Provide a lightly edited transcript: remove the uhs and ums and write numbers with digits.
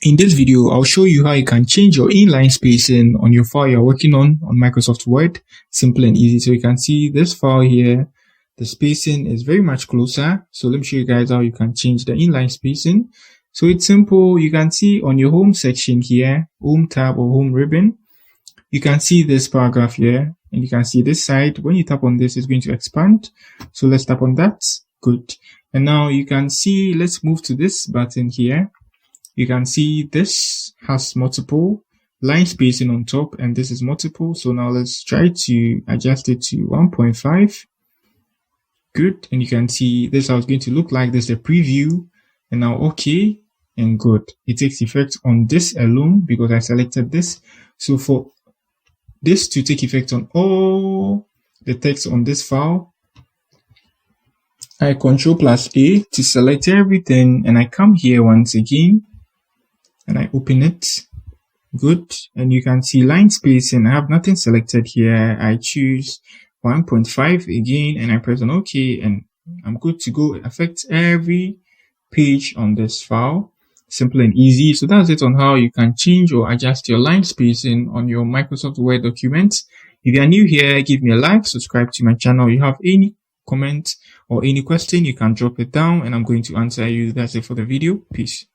In this video, I'll show you how you can change your inline spacing on your file you're working on Microsoft Word. Simple and easy. So you can see this file here, the spacing is very much closer. So let me show you guys how you can change the inline spacing. So it's simple. You can see on your home section here, home tab or home ribbon, you can see this paragraph here, and you can see this side. When you tap on this, it's going to expand. So let's tap on that. Good. And now you can see, let's move to this button here. You can see this has multiple line spacing on top, and this is multiple. So now let's try to adjust it to 1.5. Good. And you can see this is how it's going to look like. This is the preview. And now OK and good. It takes effect on this alone because I selected this. So for this to take effect on all the text on this file, I Ctrl+A to select everything, and I come here once again and I open it. Good. And you can see line spacing. I have nothing selected here. I choose 1.5 again and I press on OK, and I'm good to go. It affects every page on this file. Simple and easy. So that's it on how you can change or adjust your line spacing on your Microsoft Word documents. If you are new here, give me a like, subscribe to my channel. If you have any comment or any question, you can drop it down and I'm going to answer you. That's it for the video. Peace.